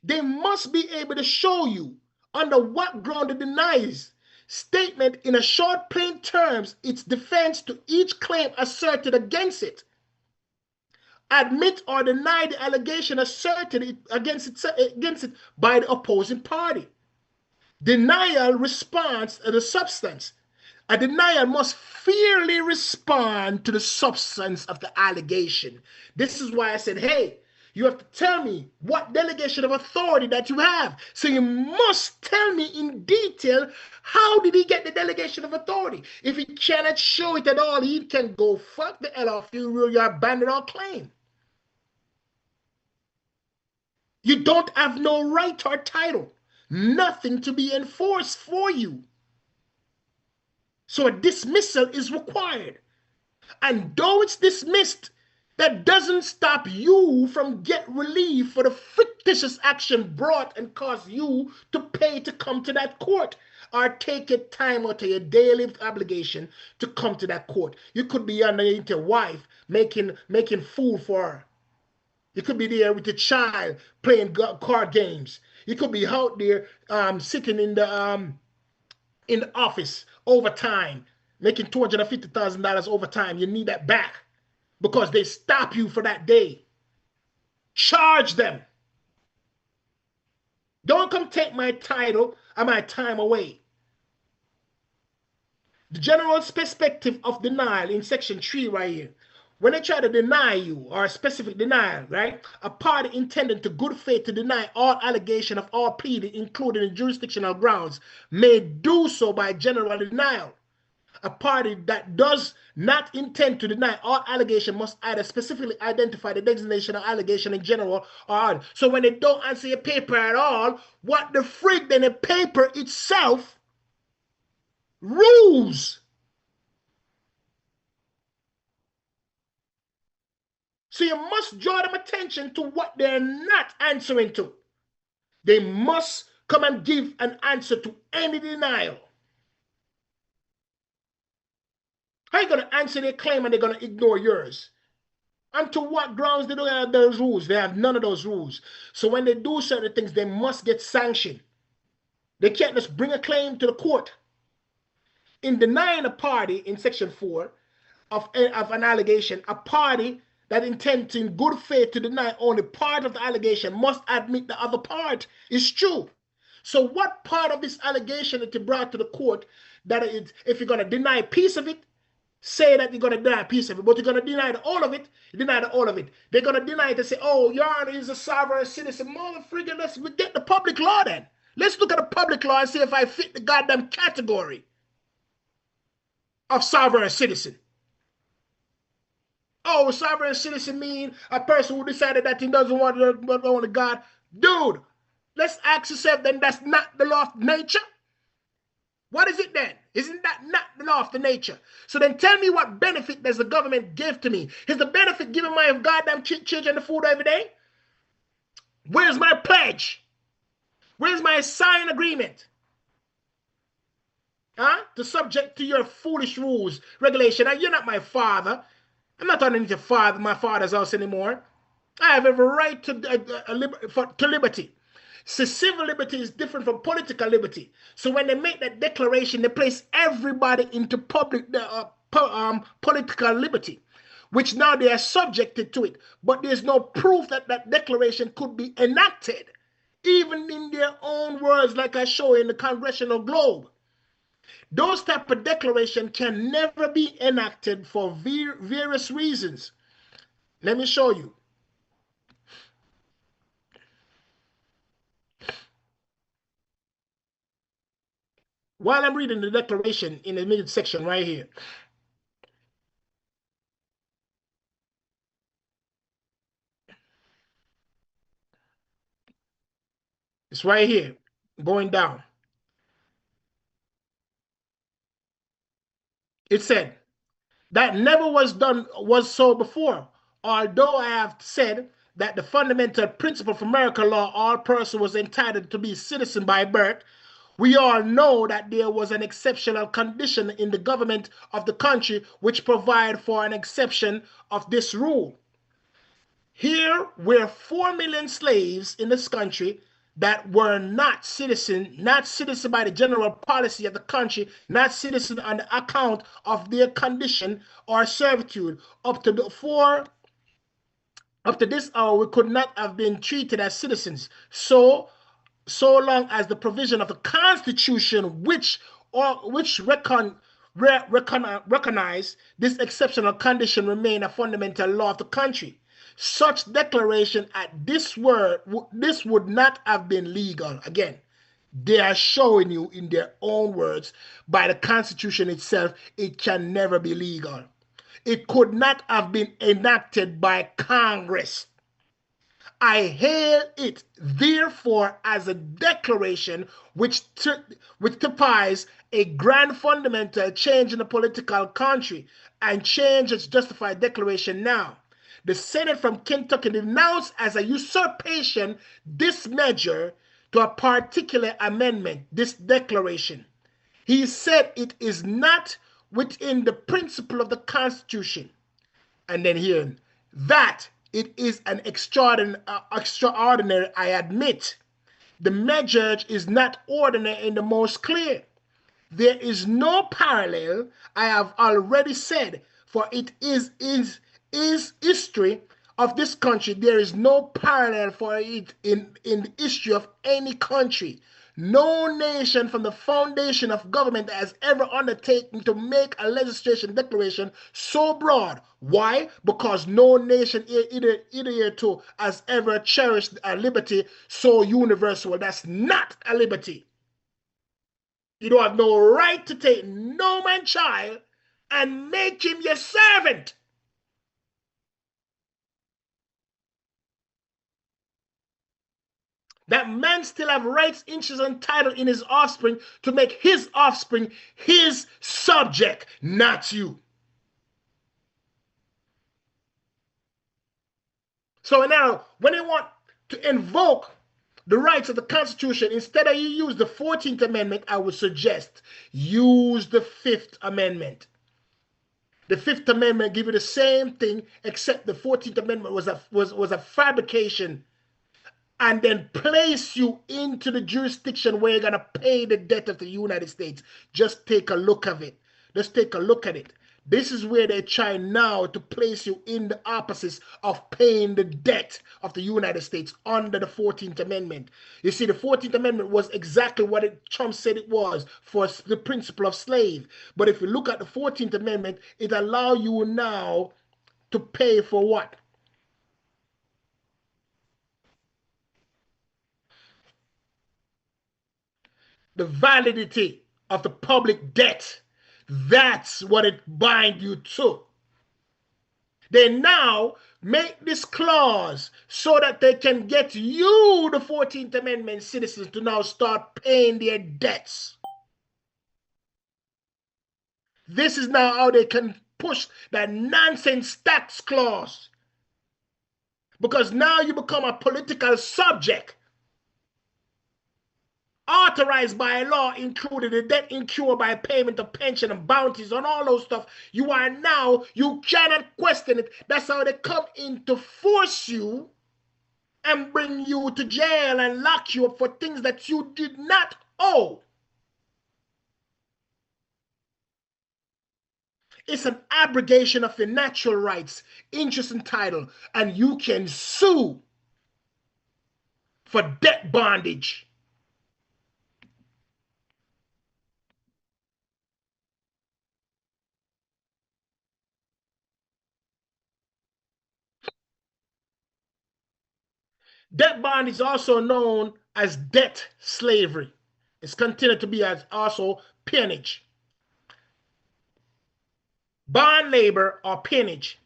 They must be able to show you under what ground it denies statement in a short, plain terms its defense to each claim asserted against it. Admit or deny the allegation asserted against it by the opposing party. Denial responds to the substance. A denial must fairly respond to the substance of the allegation. This is why I said, hey, you have to tell me what delegation of authority that you have. So you must tell me in detail, how did he get the delegation of authority? If he cannot show it at all, he can go fuck the hell off you, you abandon our claim. You don't have no right or title, nothing to be enforced for you. So a dismissal is required. And though it's dismissed, that doesn't stop you from get relief for the fictitious action brought and cause you to pay to come to that court, or take your time out of your daily obligation to come to that court. You could be underneath your wife making food for her. You could be there with your child playing card games. You could be out there sitting in the office overtime, making $250,000 overtime. You need that back because they stop you for that day. Charge them. Don't come take my title and my time away. The general perspective of denial in section 3 right here. When they try to deny you, or a specific denial, right? A party intended to good faith to deny all allegation of all pleading, including in jurisdictional grounds, may do so by general denial. A party that does not intend to deny all allegation must either specifically identify the designation of allegation in general or odd. So when they don't answer your paper at all, what the frig, then the paper itself rules. So you must draw them attention to what they're not answering to. They must come and give an answer to any denial. How are you going to answer their claim and they're going to ignore yours? And to what grounds they don't have those rules? They have none of those rules. So when they do certain things, they must get sanctioned. They can't just bring a claim to the court. In denying a party in section 4 of an allegation, a party that intends in good faith to deny only part of the allegation must admit the other part is true. So what part of this allegation that you brought to the court that if you're going to deny a piece of it, say that you're going to deny a piece of it, but you're going to deny all of it, deny all of it. They're going to deny it and say, oh, Your Honor is a sovereign citizen. Motherfucker, let's get the public law then. Let's look at the public law and see if I fit the goddamn category of sovereign citizen. Oh, sovereign citizen mean a person who decided that he doesn't want to God. Dude, let's ask yourself then, that's not the law of nature? What is it then? Isn't that not the law of the nature? So then tell me, what benefit does the government give to me? Is the benefit giving my goddamn children the food every day? Where's my pledge? Where's my signed agreement? Huh? To subject to your foolish rules, regulation. And you're not my father. I'm not underneath my father's house anymore. I have every right to liberty. So civil liberty is different from political liberty. So when they make that declaration, they place everybody into political liberty, which now they are subjected to it. But there's no proof that that declaration could be enacted, even in their own words, like I show in the Congressional Globe. Those type of declaration can never be enacted for various reasons. Let me show you. While I'm reading the declaration in the middle section right here, it's right here, going down. It said, that never was so before, although I have said that the fundamental principle for American law, all person was entitled to be citizen by birth. We all know that there was an exceptional condition in the government of the country which provide for an exception of this rule. Here were 4 million slaves in this country that were not citizen by the general policy of the country, not citizen on the account of their condition or servitude. Up to this hour, we could not have been treated as citizens. So long as the provision of the Constitution, which recognize this exceptional condition, remain a fundamental law of the country. Such declaration at this would not have been legal. Again, they are showing you in their own words, by the Constitution itself, it can never be legal. It could not have been enacted by Congress. I hail it, therefore, as a declaration which typifies a grand fundamental change in the political country, and change its justified declaration now. The Senate from Kentucky denounced as a usurpation this measure to a particular amendment, this declaration. He said it is not within the principle of the Constitution. And then here, that it is an extraordinary, I admit. The measure is not ordinary in the most clear. There is no parallel, I have already said, for it is history of this country. There is no parallel for it in the history of any country. No nation from the foundation of government has ever undertaken to make a legislation declaration so broad. Why? Because no nation hitherto has ever cherished a liberty so universal. That's not a liberty. You don't have no right to take no man's child and make him your servant. That man still have rights, interests, and title in his offspring to make his offspring his subject, not you. So now, when they want to invoke the rights of the Constitution, instead of you use the 14th Amendment, I would suggest use the 5th Amendment. The 5th Amendment give you the same thing, except the 14th Amendment was a fabrication, and then place you into the jurisdiction where you're going to pay the debt of the United States. Just take a look of it. Just take a look at it. This is where they try now to place you in the opposites of paying the debt of the United States under the 14th Amendment. You see, the 14th Amendment was exactly what Trump said it was for the principle of slave. But if you look at the 14th Amendment, it allows you now to pay for what? The validity of the public debt. That's what it binds you to. They now make this clause so that they can get you, the 14th Amendment citizens, to now start paying their debts. This is now how they can push that nonsense tax clause. Because now you become a political subject authorized by law, including the debt incurred by payment of pension and bounties and all those stuff. You are now, you cannot question it. That's how they come in to force you and bring you to jail and lock you up for things that you did not owe. It's an abrogation of your natural rights, interest and title, and you can sue for debt bondage. Debt bond is also known as debt slavery. It's continued to be as also peonage. Bond labor or peonage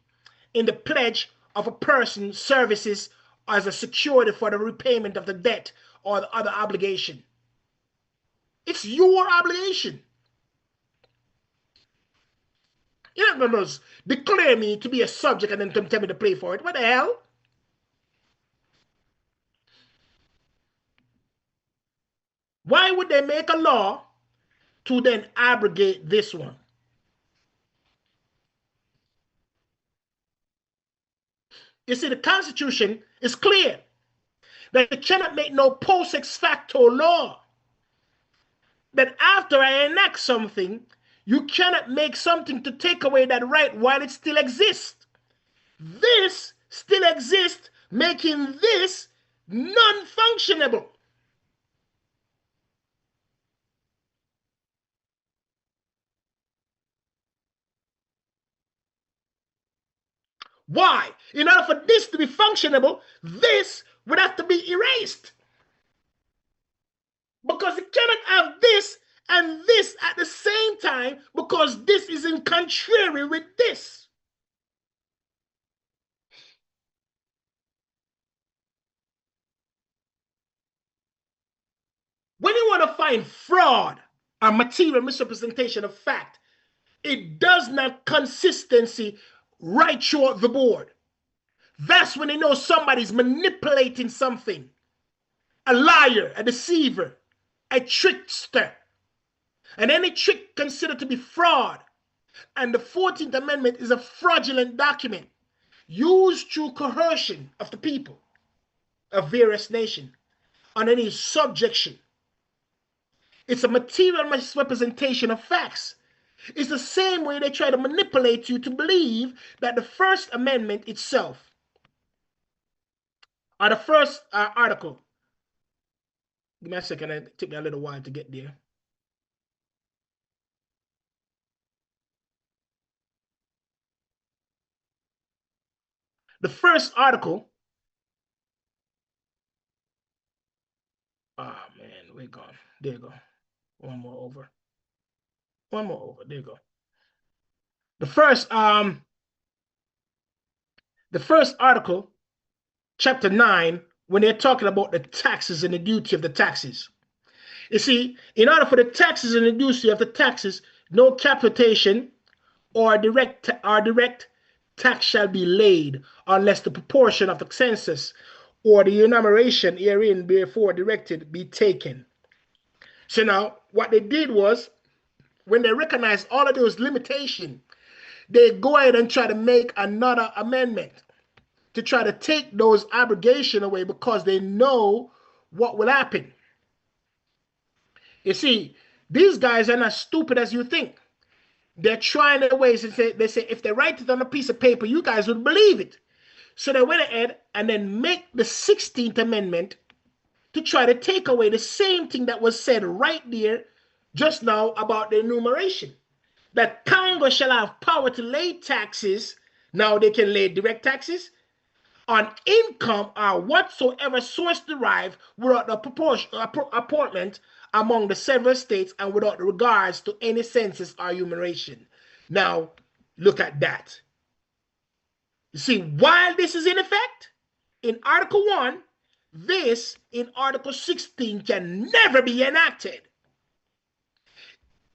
in the pledge of a person's services as a security for the repayment of the debt or the other obligation. It's your obligation. You're not going to declare me to be a subject and then tell me to pay for it. What the hell? Why would they make a law to then abrogate this one? You see, the Constitution is clear that you cannot make no post ex facto law. That after I enact something, you cannot make something to take away that right while it still exists. This still exists, making this non-functionable. Why? In order for this to be functionable, this would have to be erased. Because you cannot have this and this at the same time, because this is in contrary with this. When you want to find fraud or material misrepresentation of fact, it does not consistency right throughout the board. That's when you know somebody's manipulating something. A liar, a deceiver, a trickster. And any trick considered to be fraud. And the 14th Amendment is a fraudulent document used through coercion of the people of various nations on any subjection. It's a material misrepresentation of facts. It's the same way they try to manipulate you to believe that the First Amendment itself, or the first article, give me a second, it took me a little while to get there. The first article, oh man, we're gone. There you go. One more over. One more over. There you go. The first article, chapter 9, when they're talking about the taxes and the duty of the taxes. You see, in order for the taxes and the duty of the taxes, no capitation or direct tax shall be laid unless the proportion of the census or the enumeration herein before directed be taken. So now, what they did was, when they recognized all of those limitations, they go ahead and try to make another amendment to try to take those obligations away, because they know what will happen. You see, these guys are not stupid as you think. They're trying their ways and they say if they write it on a piece of paper, you guys would believe it. So they went ahead and then make the 16th Amendment to try to take away the same thing that was said right there just now about the enumeration. That Congress shall have power to lay taxes. Now they can lay direct taxes on income or whatsoever source derived without the proportion apportionment among the several states and without regards to any census or enumeration. Now, look at that. You see, while this is in effect, in Article 1, this in Article 16 can never be enacted.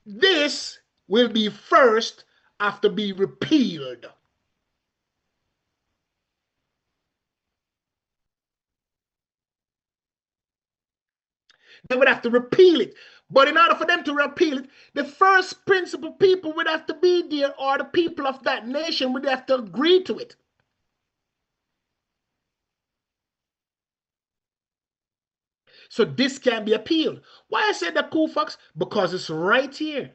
This will be first after be repealed. They would have to repeal it. But in order for them to repeal it, the first principal people would have to be there, or the people of that nation would have to agree to it. So this can be appealed. Why I said that, cool fox? Because it's right here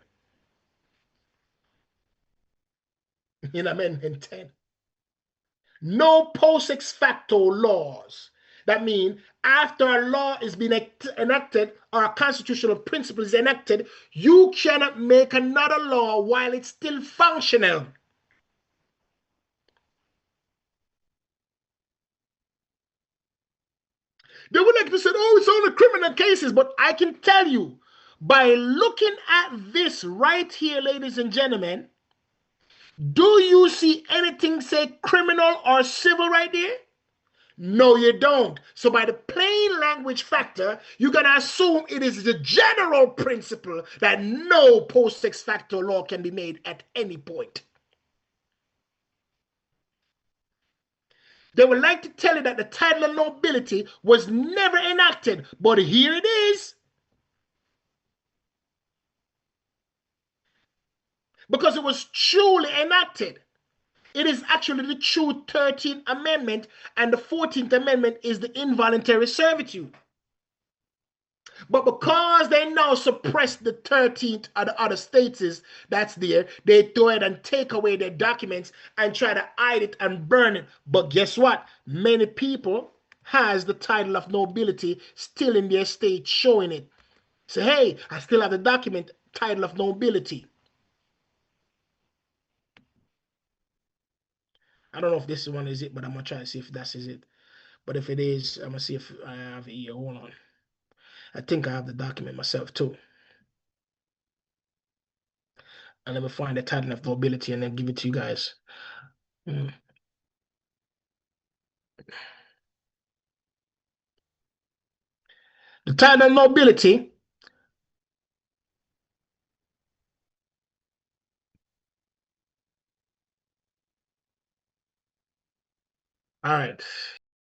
in Amendment 10. No post ex facto laws. That means after a law is being enacted or a constitutional principle is enacted, you cannot make another law while it's still functional. They would like to say, oh, it's only criminal cases, but I can tell you, by looking at this right here, ladies and gentlemen, do you see anything say criminal or civil right there? No, you don't. So by the plain language factor, you're going to assume it is the general principle that no post ex facto law can be made at any point. They would like to tell you that the title of nobility was never enacted, but here it is. Because it was truly enacted. It is actually the true 13th Amendment, and the 14th Amendment is the involuntary servitude. But because they now suppress the 13th or the other states that's there, they throw it and take away their documents and try to hide it and burn it. But guess what? Many people has the title of nobility still in their state showing it. Say, hey, I still have the document, title of nobility. I don't know if this one is it, but I'm going to try to see if that is it. But if it is, I'm going to see if I have it here. Hold on. I think I have the document myself too. And let me find the title of nobility and then give it to you guys. Mm. The title of nobility. All right.